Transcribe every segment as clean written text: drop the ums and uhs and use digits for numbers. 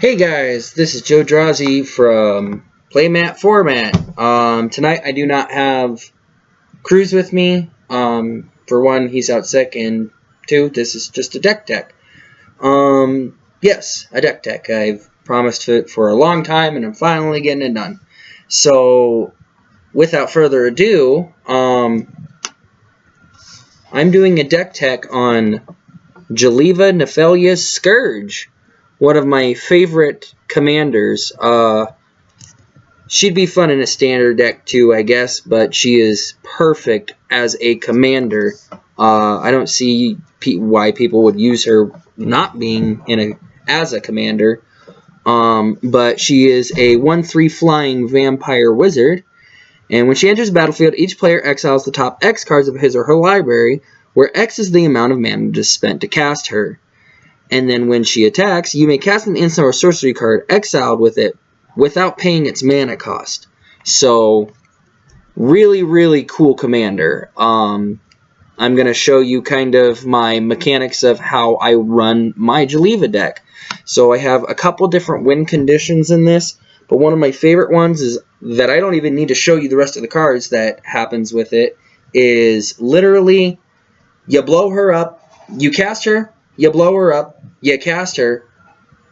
Hey guys, this is Joe Drazi from Playmat Format. Tonight I do not have Cruz with me. For one, he's out sick, and two, this is just a deck tech. Yes, a deck tech. I've promised it for a long time, and I'm finally getting it done. So, without further ado, I'm doing a deck tech on Jeleva Nephalia's Scourge. One of my favorite commanders. She'd be fun in a standard deck too, I guess, but she is perfect as a commander. I don't see why people would use her not being as a commander. But she is a 1/3 flying vampire wizard, and when she enters the battlefield, each player exiles the top X cards of his or her library, where X is the amount of mana spent to cast her. And then when she attacks, you may cast an instant or sorcery card exiled with it without paying its mana cost. So, really, really cool commander. I'm going to show you kind of my mechanics of how I run my Jeleva deck. So I have a couple different win conditions in this, but one of my favorite ones is that I don't even need to show you the rest of the cards that happens with it, is literally you blow her up, you cast her, you blow her up, you cast her,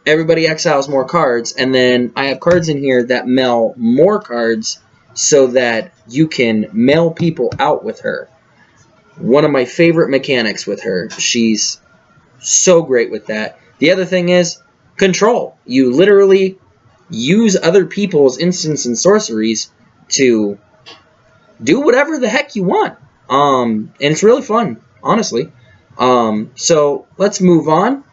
everybody exiles more cards, and then I have cards in here that mill more cards so that you can mail people out with her. One of my favorite mechanics with her. She's so great with that. The other thing is control. You literally use other people's instants and sorceries to do whatever the heck you want. And it's really fun, honestly. So let's move on.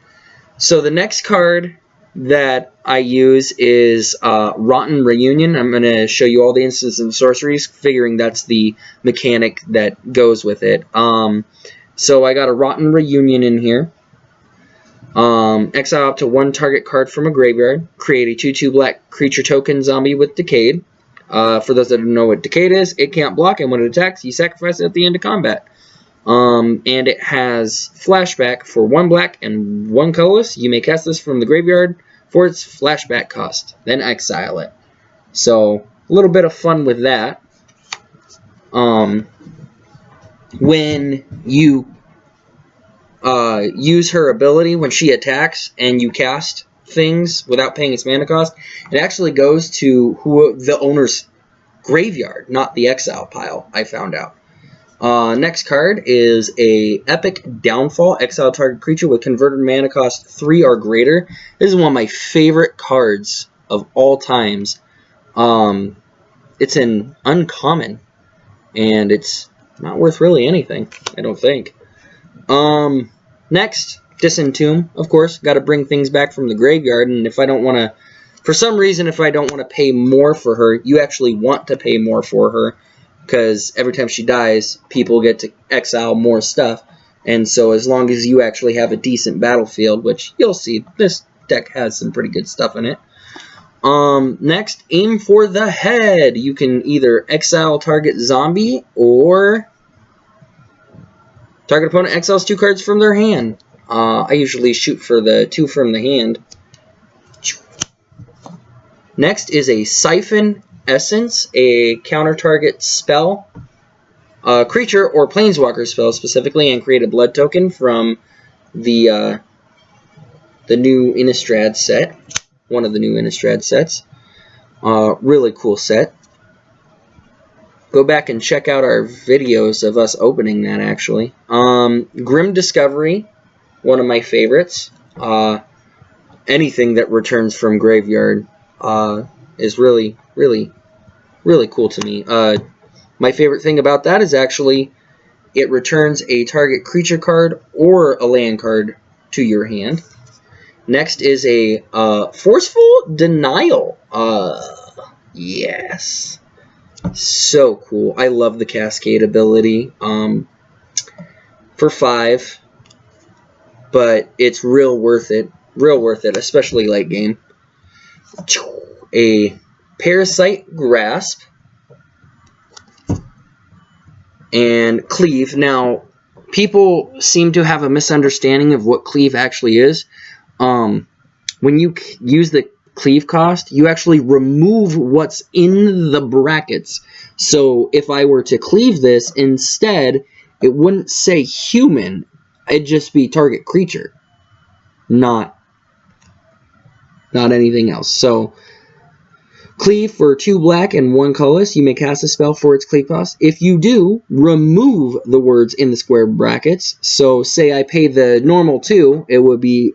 So the next card that I use is Rotten Reunion. I'm going to show you all the instances and sorceries, figuring that's the mechanic that goes with it. So I got a Rotten Reunion in here. Exile up to one target card from a graveyard. Create a 2/2 black creature token zombie with Decayed. For those that don't know what Decayed is, it can't block, and when it attacks, you sacrifice it at the end of combat. And it has flashback for 1 black and 1 colorless. You may cast this from the graveyard for its flashback cost, then exile it. So, a little bit of fun with that. When you use her ability, when she attacks and you cast things without paying its mana cost, it actually goes to the owner's graveyard, not the exile pile, I found out. Next card is a Epic Downfall. Exile target creature with converted mana cost 3 or greater. This is one of my favorite cards of all times. It's an uncommon, and it's not worth really anything, I don't think. Next, Disentomb, of course. Got to bring things back from the graveyard, and if I don't want to, for some reason, if I don't want to pay more for her, you actually want to pay more for her, because every time she dies, people get to exile more stuff. And so as long as you actually have a decent battlefield, which you'll see, this deck has some pretty good stuff in it. Next, Aim for the Head. You can either exile target zombie, or target opponent exiles 2 cards from their hand. I usually shoot for the 2 from the hand. Next is a Siphon Essence, a counter-target spell, creature or planeswalker spell specifically, and create a blood token from the new Innistrad set, one of the new Innistrad sets. Really cool set. Go back and check out our videos of us opening that, actually. Grim Discovery, one of my favorites. Anything that returns from graveyard is really, really, really cool to me. My favorite thing about that is actually it returns a target creature card or a land card to your hand. Next is a Forceful Denial. Yes. So cool. I love the Cascade ability. For 5. But it's real worth it. Real worth it, especially late game. A Parasite Grasp. And Cleave. Now, people seem to have a misunderstanding of what Cleave actually is. when you use the Cleave cost, you actually remove what's in the brackets. So if I were to cleave this, instead, it wouldn't say human. It'd just be target creature, not anything else. So Cleave for 2 black and 1 colorless. You may cast a spell for its Cleave cost. If you do, remove the words in the square brackets. So say I pay the normal 2, it would be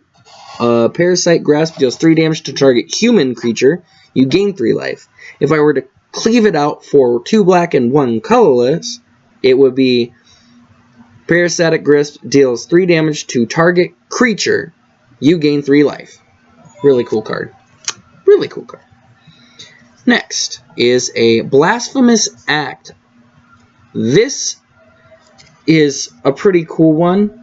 Parasite Grasp deals 3 damage to target human creature. You gain 3 life. If I were to cleave it out for 2 black and 1 colorless, it would be Parasitic Grasp deals 3 damage to target creature. You gain 3 life. Really cool card. Really cool card. Next is a Blasphemous Act. This is a pretty cool one.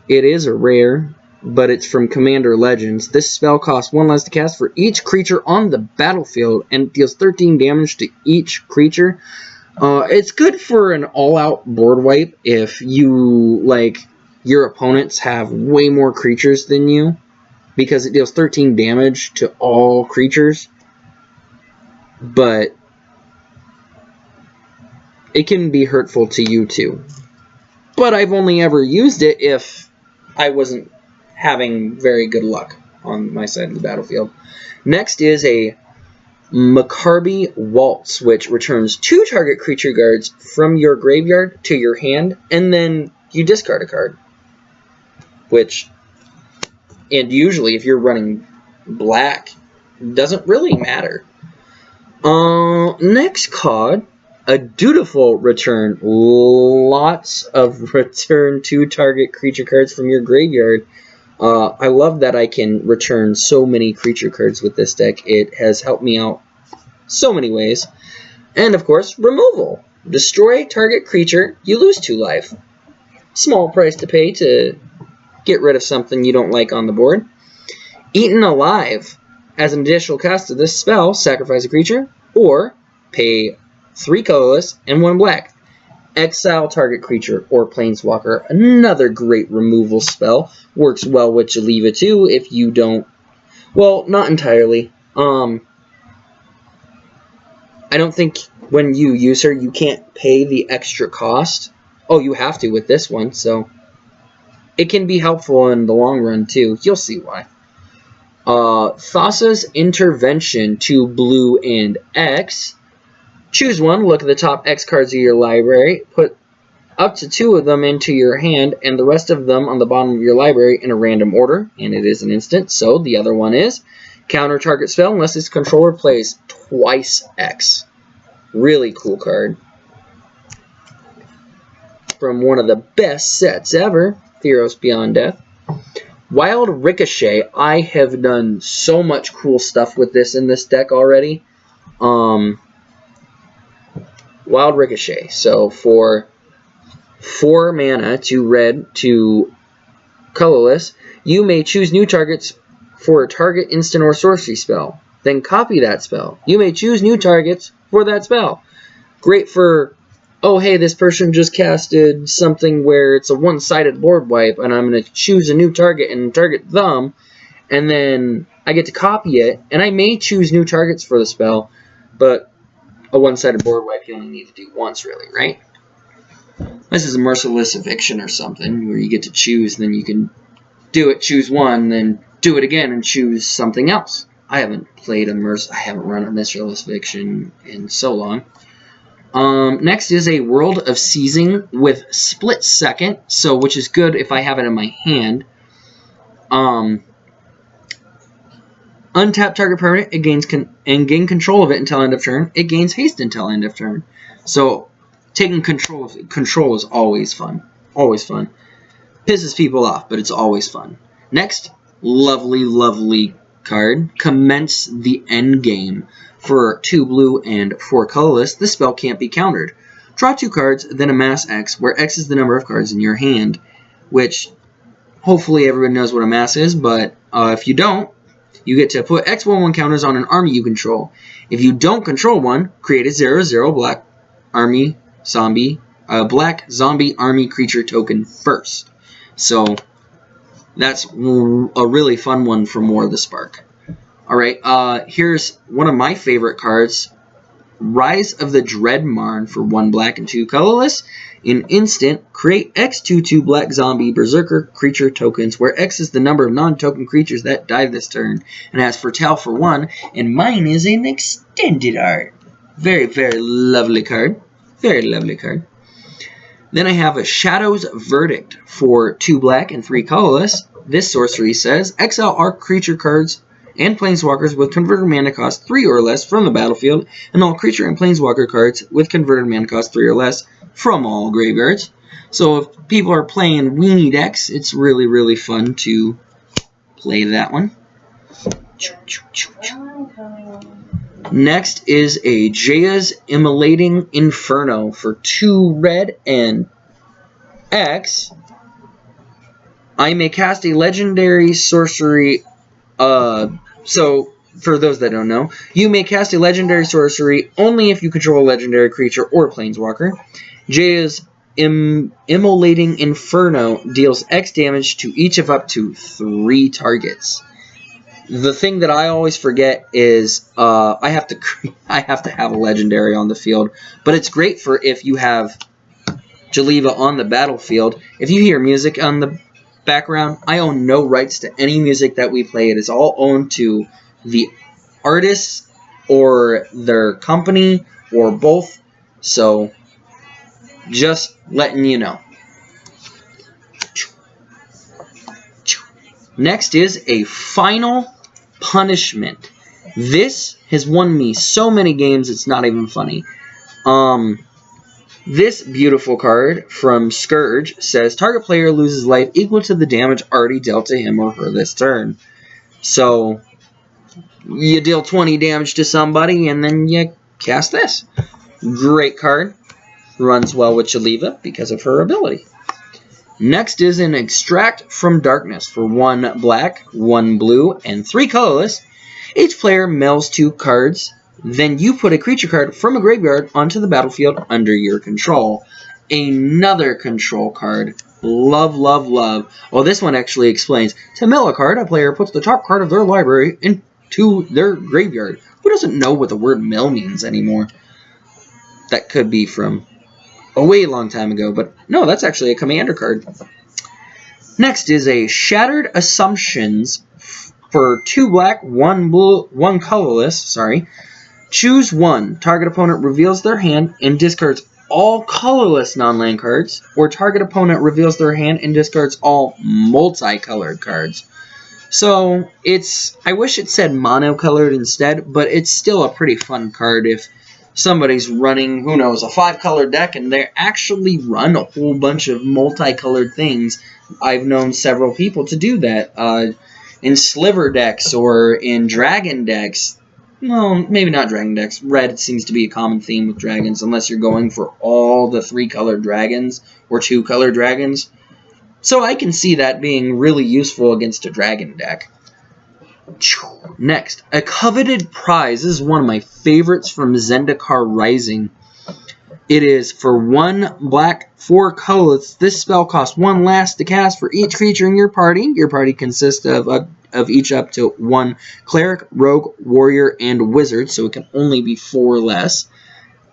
It is a rare, but it's from Commander Legends. This spell costs 1 less to cast for each creature on the battlefield and deals 13 damage to each creature. It's good for an all-out board wipe if you, your opponents have way more creatures than you, because it deals 13 damage to all creatures. But it can be hurtful to you too. But I've only ever used it if I wasn't having very good luck on my side of the battlefield. Next is a Macabre Waltz, which returns 2 target creature cards from your graveyard to your hand, and then you discard a card. And usually if you're running black, doesn't really matter. Next card, a Dutiful Return. Lots of return 2 target creature cards from your graveyard. I love that I can return so many creature cards with this deck. It has helped me out so many ways. And of course, removal. Destroy target creature, you lose 2 life. Small price to pay to get rid of something you don't like on the board. Eaten Alive. As an additional cost to this spell, sacrifice a creature, or pay 3 colorless and 1 black. Exile target creature or Planeswalker. Another great removal spell. Works well with Jeleva too if you don't... Well, not entirely. I don't think when you use her, you can't pay the extra cost. Oh, you have to with this one, so... It can be helpful in the long run too. You'll see why. Thassa's Intervention, 2 blue and X. Choose one, look at the top X cards of your library, put up to 2 of them into your hand, and the rest of them on the bottom of your library in a random order, and it is an instant, so the other one is counter target spell unless its controller plays twice X. Really cool card. From one of the best sets ever, Theros Beyond Death. Wild Ricochet. I have done so much cool stuff with this in this deck already. Wild Ricochet. So for 4 mana, 2 red, 2 colorless, you may choose new targets for a target instant or sorcery spell. Then copy that spell. You may choose new targets for that spell. Great for, oh hey, this person just casted something where it's a one-sided board wipe, and I'm going to choose a new target and target them, and then I get to copy it, and I may choose new targets for the spell, but a one-sided board wipe you only need to do once, really, right? This is a Merciless Eviction or something, where you get to choose, then you can do it, choose one, then do it again and choose something else. I haven't run a Merciless Eviction in so long. Next is a World of Seizing with Split Second, which is good if I have it in my hand. Untap target permanent, it gains and gain control of it until end of turn. It gains haste until end of turn. So taking control is always fun. Always fun. Pisses people off, but it's always fun. Next, lovely, lovely card. Commence the Endgame. For 2 blue and 4 colorless, this spell can't be countered. Draw 2 cards, then amass X, where X is the number of cards in your hand, which hopefully everyone knows what amass is, but if you don't, you get to put X/1/1 counters on an army you control. If you don't control one, create a 0/0 black zombie army creature token first. So That's a really fun one from War of the Spark. Alright, here's one of my favorite cards. Rise of the Dreadmarn for 1 black and 2 colorless. In instant, create X/2/2 black zombie berserker creature tokens, where X is the number of non-token creatures that die this turn, and has Petal for 1, and mine is an extended art. Very, very lovely card. Very lovely card. Then I have a Shadow's Verdict for 2 black and 3 colorless. This sorcery says, exile all creature cards and planeswalkers with converted mana cost 3 or less from the battlefield, and all creature and planeswalker cards with converted mana cost 3 or less from all graveyards. So if people are playing weenie decks, it's really, really fun to play that one. Next is a Jaya's Immolating Inferno for 2 red and X. I may cast a legendary sorcery. So, for those that don't know, you may cast a legendary sorcery only if you control a legendary creature or planeswalker. Jaya's Immolating Inferno deals X damage to each of up to 3 targets. The thing that I always forget is I have to have a legendary on the field, but it's great for if you have Jeleva on the battlefield. If you hear music on the background, I own no rights to any music that we play. It is all owned to the artists or their company or both. So, just letting you know. Next is a Final Punishment. This has won me so many games, it's not even funny. This beautiful card from Scourge says, target player loses life equal to the damage already dealt to him or her this turn. So, you deal 20 damage to somebody, and then you cast this. Great card. Runs well with Jeleva because of her ability. Next is an Extract from Darkness for 1 black, 1 blue, and 3 colorless. Each player mills 2 cards. Then you put a creature card from a graveyard onto the battlefield under your control. Another control card. Love, love, love. Well, this one actually explains. To mill a card, a player puts the top card of their library into their graveyard. Who doesn't know what the word mill means anymore? That could be from a way long time ago, but no, that's actually a commander card. Next is a Shattered Assumptions for 2 black, 1 blue, 1 colorless. Choose 1. Target opponent reveals their hand and discards all colorless non-land cards, or target opponent reveals their hand and discards all multicolored cards. So I wish it said monocolored instead, but it's still a pretty fun card if somebody's running, who knows, a 5-color deck, and they actually run a whole bunch of multicolored things. I've known several people to do that in sliver decks or in dragon decks. Well, maybe not dragon decks. Red seems to be a common theme with dragons, unless you're going for all the 3-colored dragons or 2-colored dragons. So I can see that being really useful against a dragon deck. Next, a Coveted Prize. This is one of my favorites from Zendikar Rising. It is for 1 black, 4 colorless. This spell costs 1 last to cast for each creature in your party. Your party consists of each up to 1 cleric, rogue, warrior, and wizard, so it can only be 4 or less,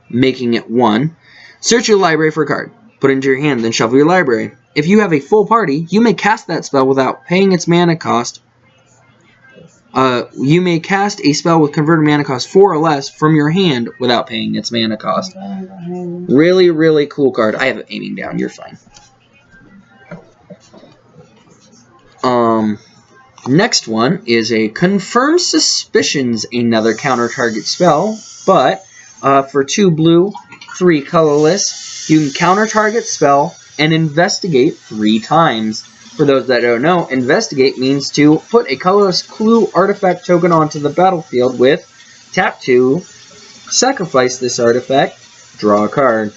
making it 1. Search your library for a card. Put it into your hand, then shuffle your library. If you have a full party, you may cast that spell without paying its mana cost. You may cast a spell with converted mana cost 4 or less from your hand without paying its mana cost. Really, really cool card. I have it aiming down. You're fine. Next one is a Confirm Suspicions, another counter target spell, but for 2 blue, 3 colorless, you can counter target spell and investigate 3 times. For those that don't know, investigate means to put a colorless clue artifact token onto the battlefield with tap 2, sacrifice this artifact, draw a card.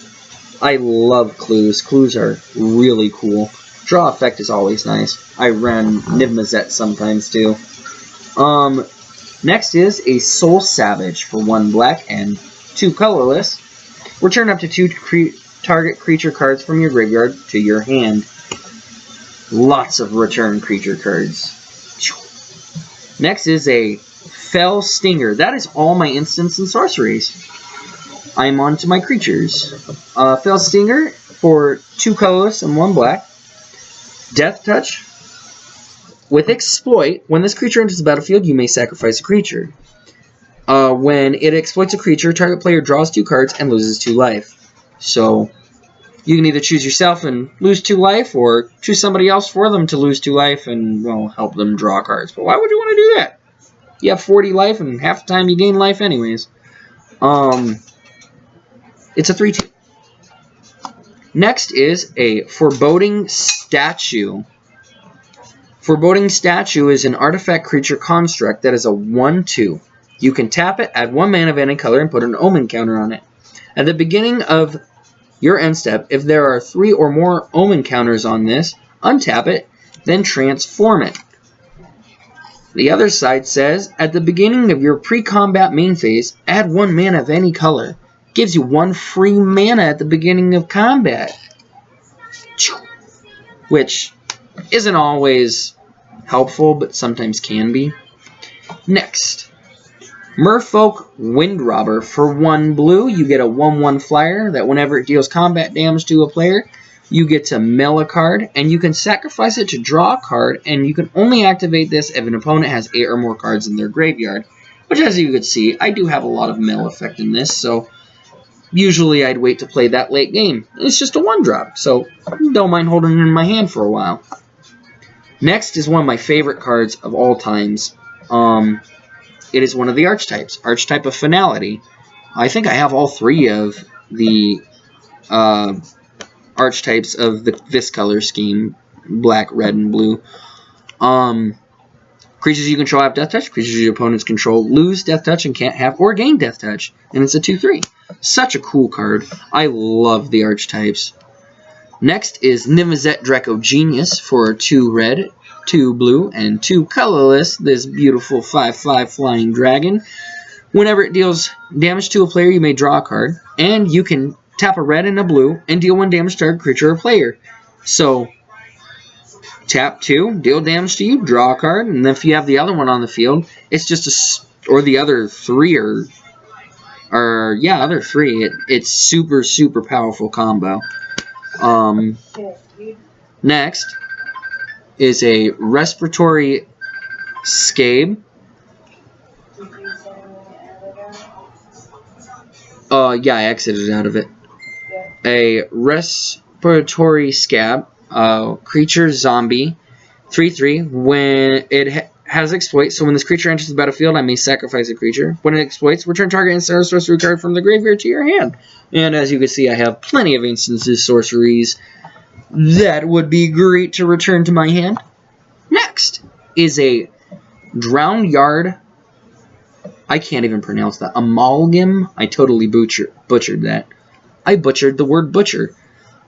I love clues. Clues are really cool. Draw effect is always nice. I ran Niv-Mizzet sometimes too. Next is a Soul Savage for 1 black and 2 colorless. Return up to 2 target creature cards from your graveyard to your hand. Lots of return creature cards. Next is a Fel Stinger. That is all my instants and sorceries. I'm on to my creatures. Fel Stinger for 2 colorless and 1 black. Death Touch. With Exploit, when this creature enters the battlefield, you may sacrifice a creature. When it exploits a creature, target player draws 2 cards and loses 2 life. So, you can either choose yourself and lose 2 life, or choose somebody else for them to lose 2 life and, well, help them draw cards. But why would you want to do that? You have 40 life, and half the time you gain life anyways. It's a 3/2. Next is a Foreboding Statue. Foreboding Statue is an artifact creature construct that is a 1/2. You can tap it, add 1 mana of any color, and put an omen counter on it. At the beginning of your end step, if there are 3 or more omen counters on this, untap it, then transform it. The other side says, at the beginning of your pre-combat main phase, add 1 mana of any color. Gives you 1 free mana at the beginning of combat. Which isn't always helpful, but sometimes can be. Next, Merfolk Windrobber. For 1 blue, you get a 1/1 flyer that whenever it deals combat damage to a player, you get to mill a card, and you can sacrifice it to draw a card, and you can only activate this if an opponent has 8 or more cards in their graveyard. Which, as you can see, I do have a lot of mill effect in this, so usually I'd wait to play that late game. It's just a 1-drop, so don't mind holding it in my hand for a while. Next is one of my favorite cards of all times. It is one of the archetypes. Archetype of Finality. I think I have all 3 of the archetypes of this color scheme. Black, red, and blue. Creatures you control have Death Touch. Creatures your opponents control lose Death Touch and can't have or gain Death Touch. And it's a 2/3. Such a cool card. I love the archetypes. Next is Nimazet Draco Genius for 2 red, 2 blue, and 2 colorless. This beautiful 5/5 flying dragon. Whenever it deals damage to a player, you may draw a card. And you can tap a red and a blue and deal 1 damage to target creature or player. So, tap 2, deal damage to you, draw a card, and if you have the other one on the field, it's just or the other 3 other 3. It's super, super powerful combo. Next is a Respiratory Scabe. Yeah, I exited out of it. A Respiratory Scab. Creature zombie, 3/3. When it has exploit, so when this creature enters the battlefield, I may sacrifice a creature. When it exploits, return target instant sorcery card from the graveyard to your hand. And as you can see, I have plenty of instances sorceries that would be great to return to my hand. Next is a Drowned Yard. I can't even pronounce that. Amalgam. I totally butchered that. I butchered the word butcher.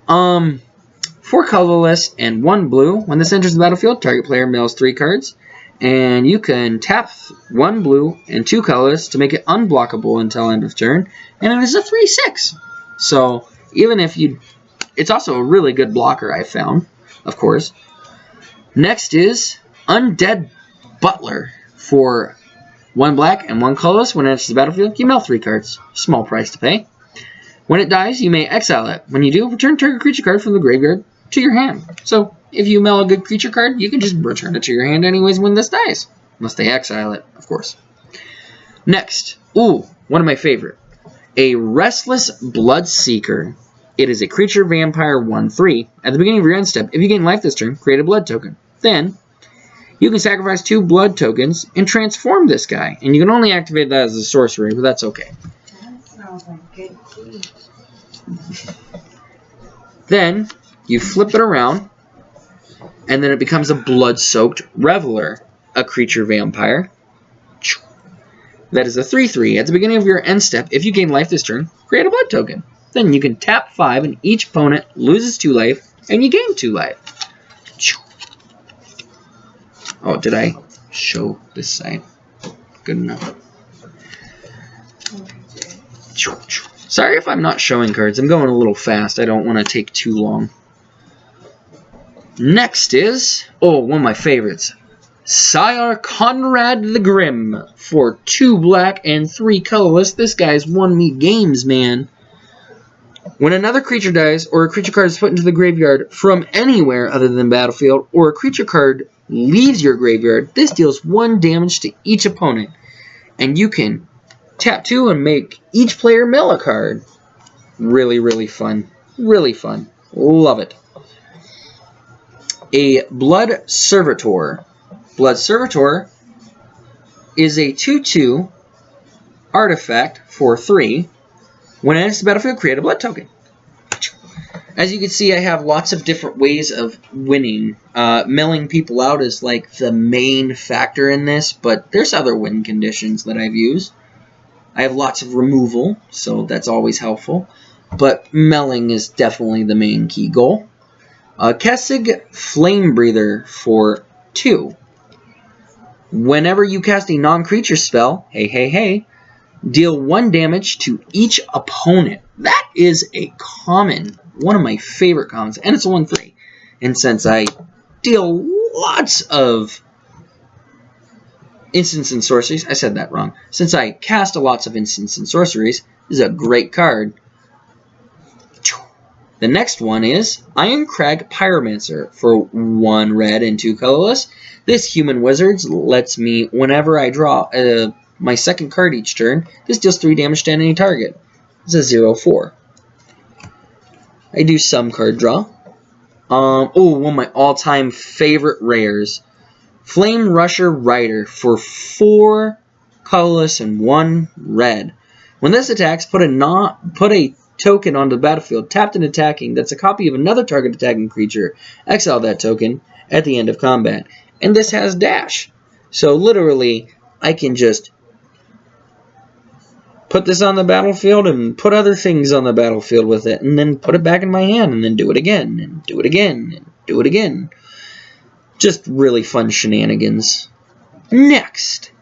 4 colorless and 1 blue. When this enters the battlefield, target player mills 3 cards. And you can tap 1 blue and 2 colorless to make it unblockable until end of turn. And it is a 3/6. So, even if you... It's also a really good blocker, I found, of course. Next is Undead Butler. For 1 black and 1 colorless, when it enters the battlefield, you mill 3 cards. Small price to pay. When it dies, you may exile it. When you do, return target creature card from the graveyard to your hand. So, if you mill a good creature card, you can just return it to your hand anyways when this dies. Unless they exile it, of course. Next, one of my favorite. A Restless Bloodseeker. It is a creature vampire 1/3. At the beginning of your end step, if you gain life this turn, create a blood token. Then, you can sacrifice 2 blood tokens and transform this guy. And you can only activate that as a sorcery, but that's okay. That sounds like good tea. Then, you flip it around, and then it becomes a Blood-Soaked Reveler, a creature vampire. That is a 3/3. At the beginning of your end step, if you gain life this turn, create a blood token. Then you can tap 5, and each opponent loses 2 life, and you gain 2 life. Oh, did I show this side? Good enough. Sorry if I'm not showing cards. I'm going a little fast. I don't want to take too long. Next is, one of my favorites. Sire Conrad the Grim for 2 black and 3 colorless. This guy's won me games, man. When another creature dies, or a creature card is put into the graveyard from anywhere other than battlefield, or a creature card leaves your graveyard, this deals 1 damage to each opponent. And you can tap 2 and make each player mill a card. Really, really fun. Really fun. Love it. A Blood Servitor. Blood Servitor is a 2/2 artifact for 3. When it enters the battlefield, create a blood token. As you can see, I have lots of different ways of winning. Milling people out is like the main factor in this, but there's other win conditions that I've used. I have lots of removal, so that's always helpful. But milling is definitely the main key goal. Kessig Flame Breather for 2. Whenever you cast a non-creature spell, hey, deal 1 damage to each opponent. That is a common, one of my favorite commons, and it's a 1/3. And since I deal lots of instants and sorceries, I said that wrong. Since I cast lots of instants and sorceries, this is a great card. The next one is Iron Crag Pyromancer for 1 red and 2 colorless. This human wizard lets me, whenever I draw my second card each turn, this deals 3 damage to any target. It's a 0/4. I do some card draw. One of my all-time favorite rares. Flame Rusher Rider for 4 colorless and 1 red. When this attacks, put a token onto the battlefield, tapped and attacking, that's a copy of another target attacking creature. Exile that token at the end of combat. And this has dash. So literally, I can just put this on the battlefield and put other things on the battlefield with it, and then put it back in my hand, and then do it again, and do it again, and do it again. Just really fun shenanigans. Next,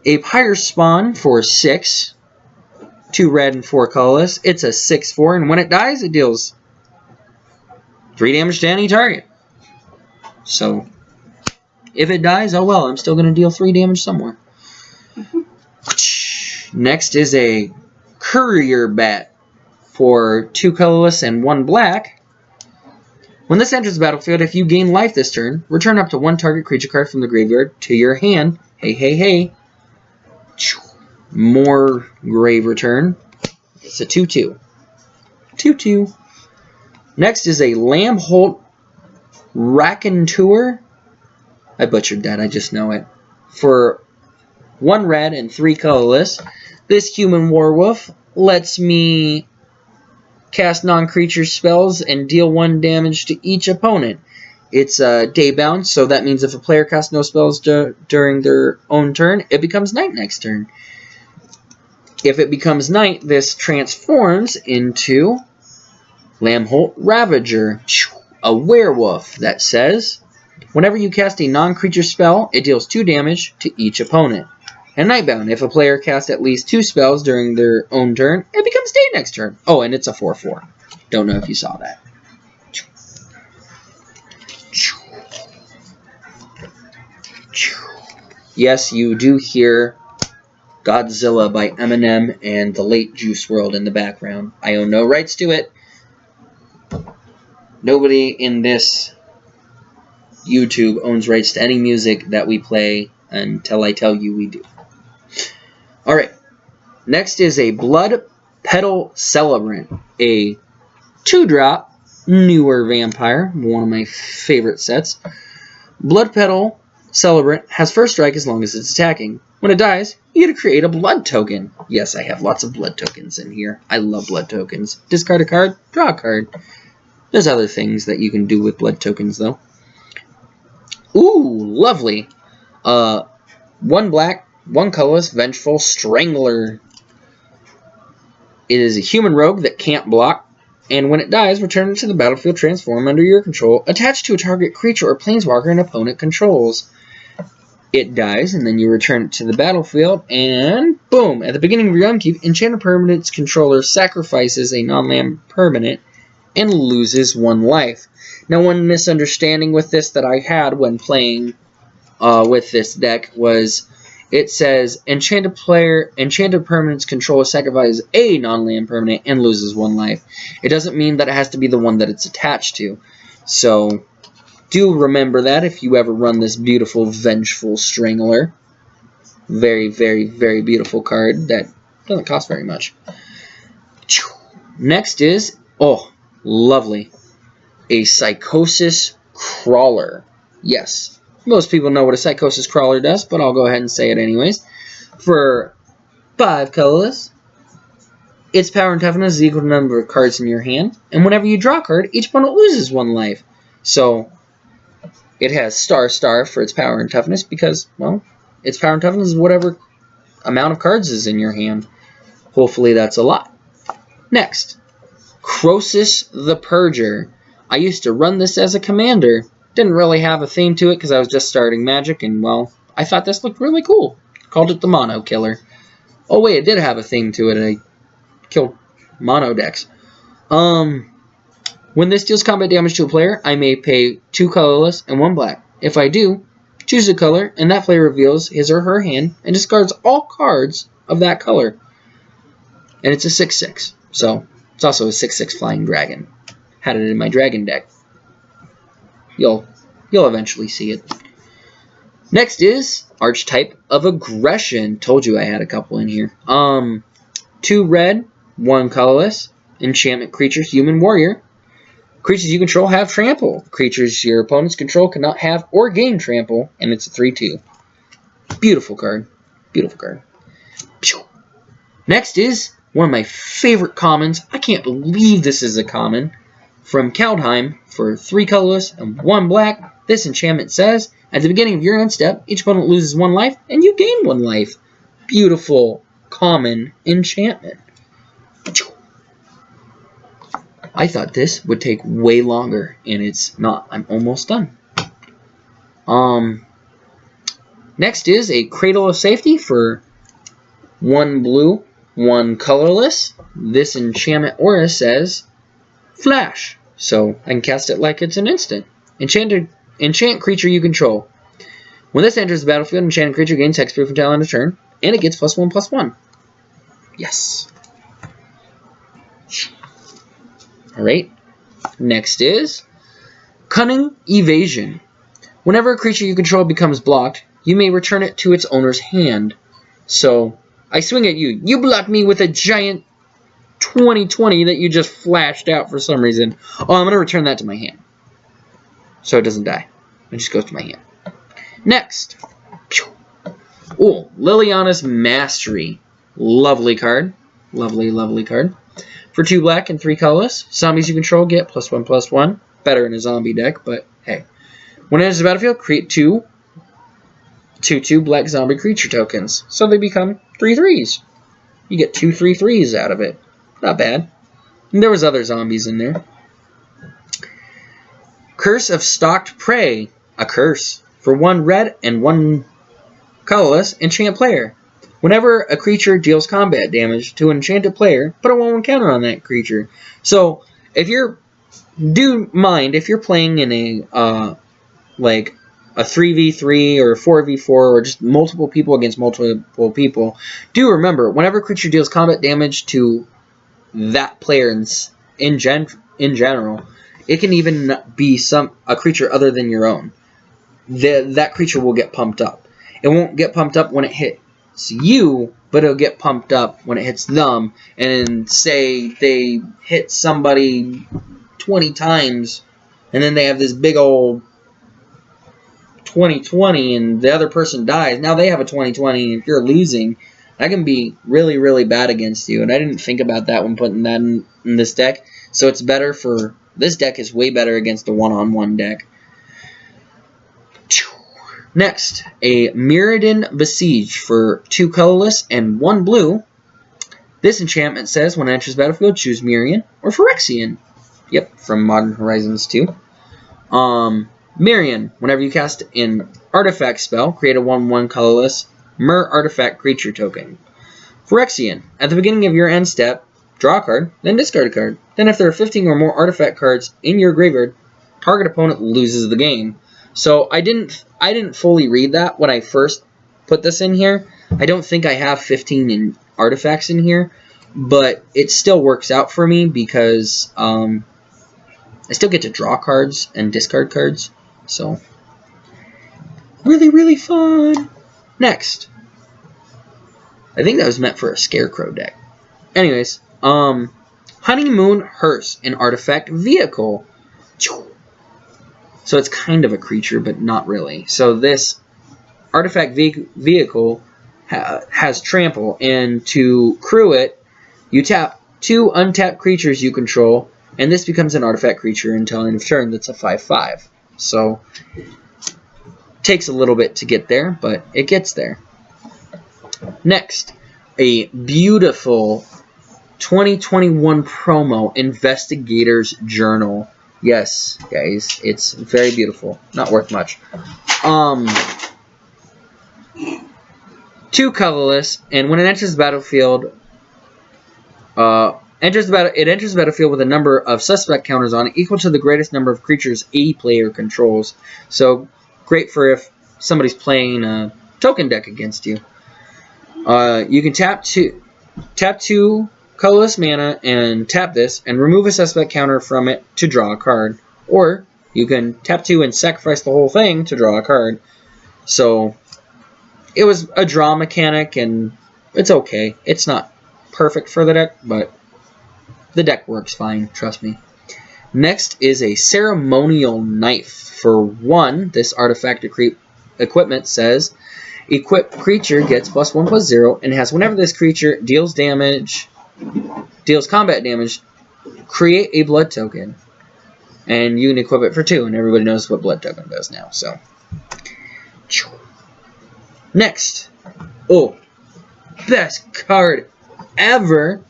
a Pyre Spawn for 6. 2 red and 4 colorless. It's a 6/4, and when it dies, it deals 3 damage to any target. So, if it dies, oh well, I'm still going to deal 3 damage somewhere. Next is a Courier Bat for 2 colorless and 1 black. When this enters the battlefield, if you gain life this turn, return up to 1 target creature card from the graveyard to your hand. Hey. More grave return. It's a 2/2. 2/2. Next is a Lambholt Raconteur. I butchered that, I just know it. For 1 red and 3 colorless. This human werewolf lets me cast non-creature spells and deal 1 damage to each opponent. It's day-bound, so that means if a player casts no spells during their own turn, it becomes night next turn. If it becomes night, this transforms into Lambholt Ravager, a werewolf that says, whenever you cast a non-creature spell, it deals 2 damage to each opponent. And Nightbound, if a player casts at least 2 spells during their own turn, it becomes day next turn. Oh, and it's a 4/4. Don't know if you saw that. Yes, you do hear Godzilla by Eminem and the late Juice WRLD in the background. I own no rights to it. Nobody in this YouTube owns rights to any music that we play until I tell you we do. Alright, next is a Blood Petal Celebrant, a 2-drop newer vampire, one of my favorite sets. Blood Petal Celebrant has first strike as long as it's attacking. When it dies, you get to create a blood token. Yes, I have lots of blood tokens in here. I love blood tokens. Discard a card, draw a card. There's other things that you can do with blood tokens, though. Ooh, lovely. 1 black, 1 colorless, Vengeful Strangler. It is a human rogue that can't block, and when it dies, return it to the battlefield, transform under your control, attached to a target creature or planeswalker an opponent controls. It dies, and then you return it to the battlefield, and boom! At the beginning of your upkeep, Enchanted Permanent's controller sacrifices a non-land permanent and loses 1 life. Now, one misunderstanding with this that I had when playing with this deck was it says enchanted permanents control sacrifices a non-land permanent and loses 1 life. It doesn't mean that it has to be the one that it's attached to. So do remember that if you ever run this beautiful Vengeful Strangler. Very, very, very beautiful card that doesn't cost very much. Next is, oh, lovely, a Psychosis Crawler. Yes, most people know what a Psychosis Crawler does, but I'll go ahead and say it anyways. For 5 colorless, its power and toughness is equal to the number of cards in your hand, and whenever you draw a card, each opponent loses 1 life. So it has star for its power and toughness because, well, its power and toughness is whatever amount of cards is in your hand. Hopefully that's a lot. Next, Croesus the Purger. I used to run this as a commander. Didn't really have a theme to it because I was just starting Magic, and, well, I thought this looked really cool. Called it the Mono Killer. Oh, wait, it did have a theme to it. I killed mono decks. When this deals combat damage to a player, I may pay 2 colorless and 1 black. If I do, choose a color, and that player reveals his or her hand and discards all cards of that color. And it's a 6/6, so it's also a 6/6 flying dragon. Had it in my dragon deck. You'll eventually see it. Next is Archetype of Aggression. Told you I had a couple in here. 2 red, 1 colorless, enchantment creature, human warrior. Creatures you control have trample. Creatures your opponents control cannot have or gain trample, and it's a 3/2. Beautiful card. Beautiful card. Next is one of my favorite commons. I can't believe this is a common. From Kaldheim for 3 colorless and 1 black. This enchantment says, at the beginning of your end step, each opponent loses 1 life, and you gain 1 life. Beautiful common enchantment. I thought this would take way longer, and it's not. I'm almost done. Next is a Cradle of Safety for 1 blue, 1 colorless. This enchantment aura says Flash, so I can cast it like it's an instant. Enchant creature you control. When this enters the battlefield, enchanted creature gains hexproof until end of turn, and it gets +1/+1. Yes. Alright, next is Cunning Evasion. Whenever a creature you control becomes blocked, you may return it to its owner's hand. So, I swing at you. You block me with a giant 20/20 that you just flashed out for some reason. Oh, I'm going to return that to my hand. So it doesn't die. It just goes to my hand. Next. Oh, Liliana's Mastery. Lovely card. Lovely, lovely card. For 2 black and 3 colorless, zombies you control get +1/+1. Better in a zombie deck, but hey. When it enters the battlefield, create 2 2/2 black zombie creature tokens. So they become 3/3s. You get 2 3/3s out of it. Not bad. And there was other zombies in there. Curse of Stalked Prey. A curse. For 1 red and 1 colorless, enchant player. Whenever a creature deals combat damage to an enchanted player, put a 1/1 counter on that creature. So, if you're... do mind, if you're playing in a, like, a 3v3 or a 4v4 or just multiple people against multiple people, do remember, whenever a creature deals combat damage to that player in general, it can even be a creature other than your own. That creature will get pumped up. It won't get pumped up when it hits you, but it'll get pumped up when it hits them. And say they hit somebody 20 times, and then they have this big old 20/20, and the other person dies. Now they have a 20/20, and if you're losing, that can be really, really bad against you. And I didn't think about that when putting that in this deck. So it's better for... this deck is way better against a one-on-one deck. Next, a Mirrodin Besiege for 2 colorless and 1 blue. This enchantment says, when it enters the battlefield, choose Mirrodin or Phyrexian. Yep, from Modern Horizons 2. Mirrodin, whenever you cast an artifact spell, create a 1/1 colorless Mer artifact creature token. Phyrexian, at the beginning of your end step, draw a card, then discard a card. Then if there are 15 or more artifact cards in your graveyard, target opponent loses the game. So I didn't fully read that when I first put this in here. I don't think I have 15 artifacts in here, but it still works out for me because I still get to draw cards and discard cards. So really, really fun. Next. I think that was meant for a Scarecrow deck. Anyways, Honeymoon Hearse, an artifact vehicle. So it's kind of a creature, but not really. So this artifact vehicle has trample, and to crew it, you tap 2 untapped creatures you control, and this becomes an artifact creature until end of turn. That's a 5/5. So takes a little bit to get there, but it gets there. Next, a beautiful 2021 promo, Investigator's Journal. Yes, guys, it's very beautiful. Not worth much. 2 colorless, and when it enters the battlefield, it enters the battlefield with a number of suspect counters on it equal to the greatest number of creatures a player controls. So great for if somebody's playing a token deck against you. You can tap 2 colorless mana and tap this and remove a suspect counter from it to draw a card. Or you can tap 2 and sacrifice the whole thing to draw a card. So it was a draw mechanic, and it's okay. It's not perfect for the deck, but the deck works fine, trust me. Next is a Ceremonial Knife. For 1, this artifact equipment says, equipped creature gets +1/+0 and has whenever this creature deals combat damage, create a blood token. And you can equip it for 2, and everybody knows what blood token does now. So next. Oh, best card ever.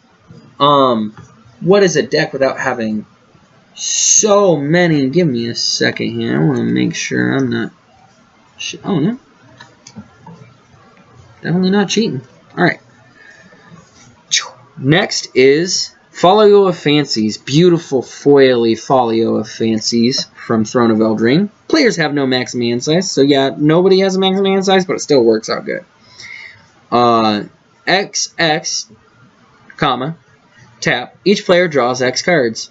What is a deck without having so many? Give me a second here. I want to make sure I'm not... Oh, no. Definitely not cheating. Alright. Next is Folio of Fancies. Beautiful foily Folio of Fancies from Throne of Eldraine. Players have no maximum hand size, so yeah, nobody has a maximum hand size, but it still works out good. XX, tap. Each player draws X cards.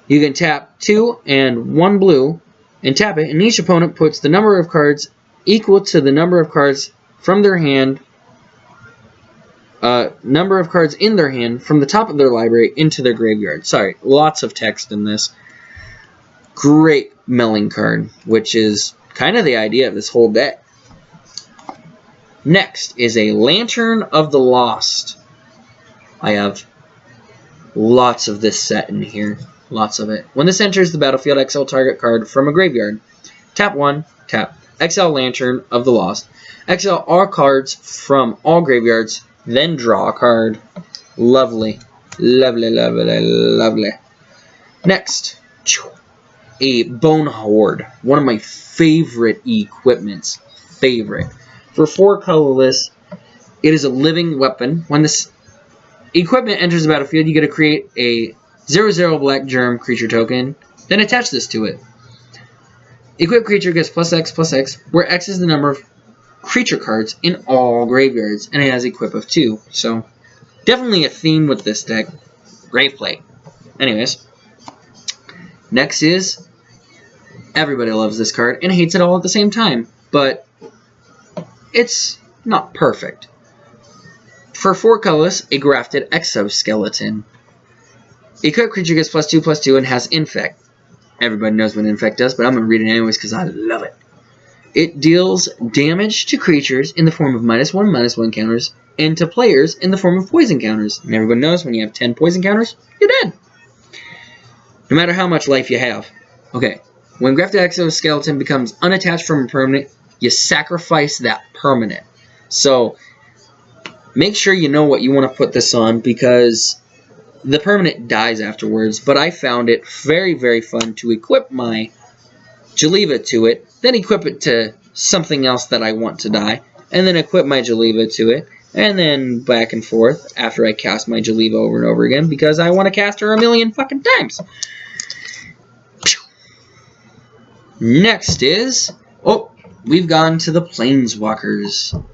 You can tap 2 and 1 blue and tap it, and each opponent puts the number of cards equal to the number of cards from their hand, number of cards in their hand from the top of their library into their graveyard. Sorry, lots of text in this. Great milling card, which is kind of the idea of this whole deck. Next is a Lantern of the Lost. I have lots of this set in here. Lots of it. When this enters the battlefield, exile target card from a graveyard. Tap 1, tap. Exile Lantern of the Lost. Exile all cards from all graveyards, then draw a card. Lovely. Lovely, lovely, lovely. Next, a Bone Horde. One of my favorite equipments. Favorite. For 4 colorless, it is a living weapon. When this equipment enters the battlefield, you get to create a 0/0 black germ creature token, then attach this to it. Equipped creature gets +X/+X, where X is the number of creature cards in all graveyards, and it has equip of 2. So, definitely a theme with this deck. Graveplate. Anyways, next is, everybody loves this card and hates it all at the same time, but it's not perfect. For 4 colorless, a Grafted Exoskeleton. Equipped creature gets +2/+2 and has Infect. Everybody knows what Infect does, but I'm going to read it anyways because I love it. It deals damage to creatures in the form of -1/-1 counters, and to players in the form of poison counters. And everybody knows when you have 10 poison counters, you're dead. No matter how much life you have. Okay, when Grafted Exoskeleton becomes unattached from a permanent, you sacrifice that permanent. So, make sure you know what you want to put this on, because the permanent dies afterwards, but I found it very, very fun to equip my Jeleva to it, then equip it to something else that I want to die, and then equip my Jeleva to it, and then back and forth after I cast my Jeleva over and over again, because I want to cast her a million fucking times. Next is... Oh, we've gone to the Planeswalkers.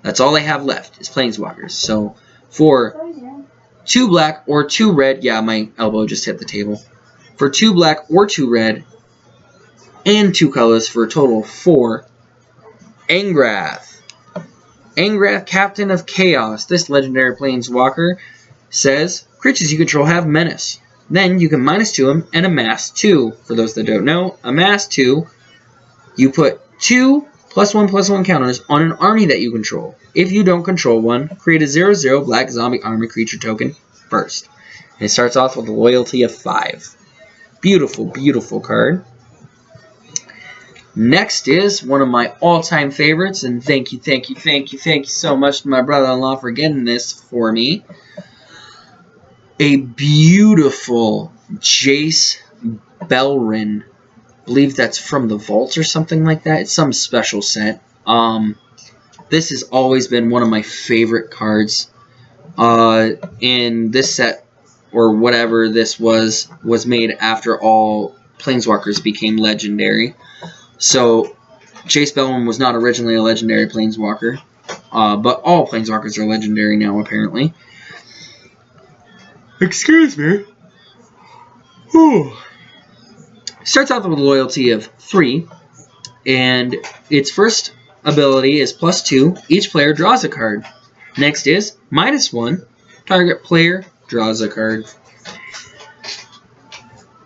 That's all I have left is Planeswalkers. So, for 2 black or 2 red... Yeah, my elbow just hit the table. For 2 black or 2 red, and 2 colors for a total of 4, Angrath. Angrath, Captain of Chaos. This legendary Planeswalker says, creatures you control have menace. Then you can -2 them and amass 2. For those that don't know, amass 2, you put 2 +1/+1 counters on an army that you control. If you don't control one, create a 0/0 black zombie army creature token first. And it starts off with a loyalty of 5. Beautiful, beautiful card. Next is one of my all-time favorites, and thank you so much to my brother-in-law for getting this for me. A beautiful Jace Belrin. I believe that's from the Vault or something like that. It's some special set. This has always been one of my favorite cards. In this set, or whatever this was made after all Planeswalkers became legendary. So, Jace Belrin was not originally a legendary Planeswalker, but all Planeswalkers are legendary now, apparently. Excuse me. Whew. Starts out with a loyalty of 3, and its first ability is +2. Each player draws a card. Next is -1. Target player draws a card.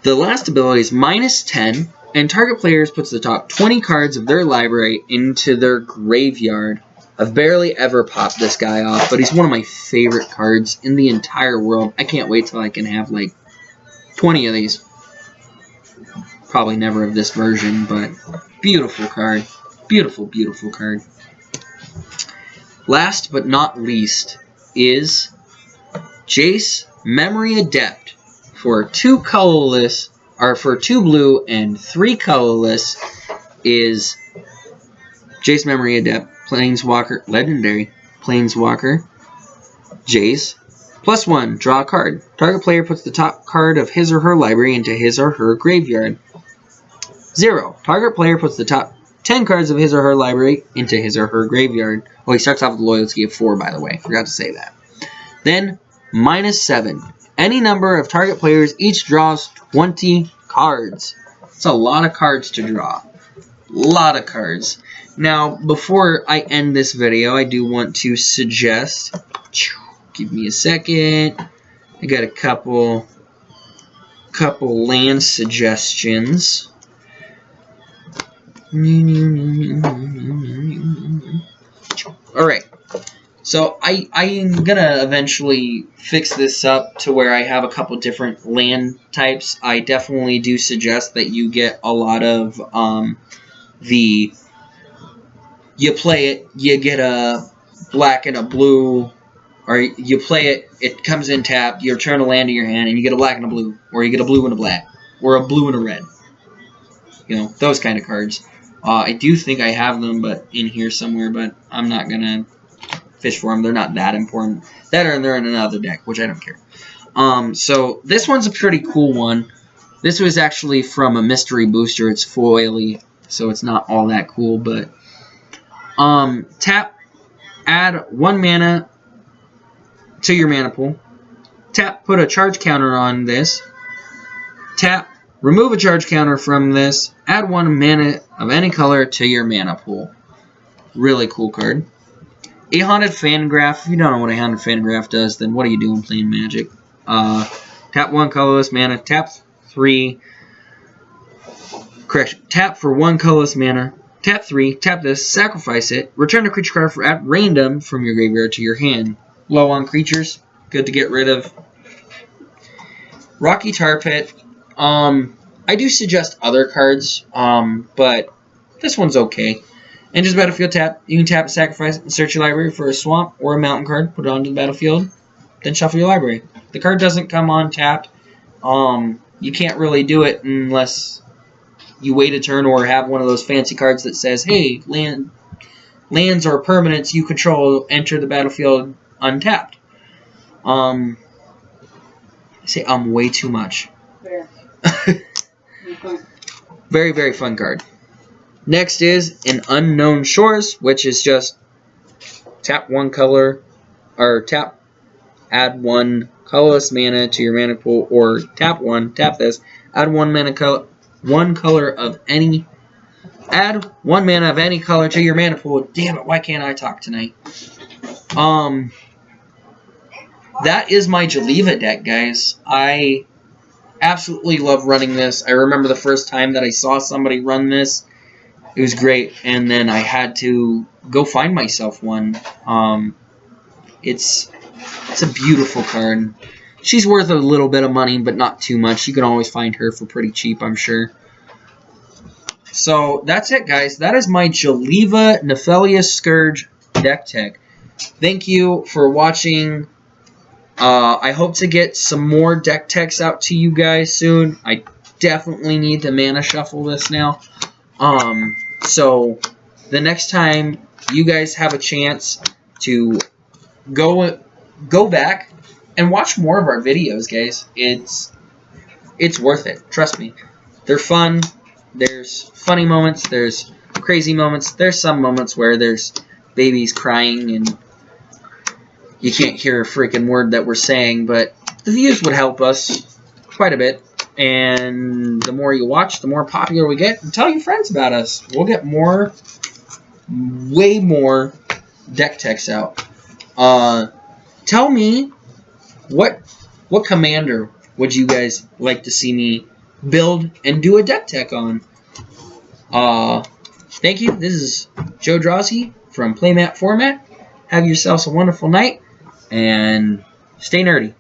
The last ability is -10. And target players puts the top 20 cards of their library into their graveyard. I've barely ever popped this guy off, but he's one of my favorite cards in the entire world. I can't wait till I can have like 20 of these. Probably never of this version, but beautiful card. Beautiful, beautiful card. Last but not least is Jace Memory Adept. For 2 colorless... or for 2 blue and 3 colorless is Jace Memory Adept, Planeswalker, legendary Planeswalker, Jace. +1, draw a card. Target player puts the top card of his or her library into his or her graveyard. 0, target player puts the top 10 cards of his or her library into his or her graveyard. Oh, he starts off with a loyalty of 4, by the way. Forgot to say that. Then, -7. Any number of target players each draws 20 cards. It's a lot of cards to draw. A lot of cards. Now, before I end this video, I do want to suggest... Give me a second. I got a couple land suggestions. Alright. So I'm gonna eventually fix this up to where I have a couple different land types. I definitely do suggest that you get a lot of you play it, you get a black and a blue, or you play it, it comes in tapped, you return a land to your hand, and you get a black and a blue, or you get a blue and a black, or a blue and a red. You know, those kind of cards. I do think I have them, but in here somewhere, but I'm not gonna fish for them. They're not that important. They're in another deck, which I don't care. So this one's a pretty cool one. This was actually from a mystery booster. It's foily, so it's not all that cool. But tap, add 1 mana to your mana pool. Tap, put a charge counter on this. Tap, remove a charge counter from this. Add 1 mana of any color to your mana pool. Really cool card. A Haunted Fangraph. If you don't know what a Haunted Fangraph does, then what are you doing playing Magic? Tap 1 colorless mana. Tap 3. Correction. Tap for 1 colorless mana. Tap 3. Tap this. Sacrifice it. Return a creature card at random from your graveyard to your hand. Low on creatures. Good to get rid of. Rocky Tar Pit. I do suggest other cards, but this one's okay. Enters battlefield tap. You can tap and sacrifice and search your library for a swamp or a mountain card. Put it onto the battlefield. Then shuffle your library. The card doesn't come on tapped. You can't really do it unless you wait a turn or have one of those fancy cards that says, hey, lands or permanents you control enter the battlefield untapped. I say way too much. There. Okay. Very, very fun card. Next is an Unknown Shores, which is just tap 1 color, or add 1 colorless mana to your mana pool, or tap this, add 1 color of any, add 1 mana of any color to your mana pool. Damn it, why can't I talk tonight? That is my Jeleva deck, guys. I absolutely love running this. I remember the first time that I saw somebody run this. It was great, and then I had to go find myself one. It's a beautiful card. She's worth a little bit of money, but not too much. You can always find her for pretty cheap, I'm sure. So that's it, guys. That is my Jeleva Nephalia Scourge deck tech. Thank you for watching. I hope to get some more deck techs out to you guys soon. I definitely need to mana shuffle this now. So the next time you guys have a chance to go back and watch more of our videos, guys, it's worth it. Trust me. They're fun. There's funny moments. There's crazy moments. There's some moments where there's babies crying and you can't hear a freaking word that we're saying, but the views would help us quite a bit. And the more you watch, the more popular we get. And tell your friends about us. We'll get more, way more deck techs out. Tell me what commander would you guys like to see me build and do a deck tech on. Thank you. This is Joe Drosky from Playmat Format. Have yourselves a wonderful night and stay nerdy.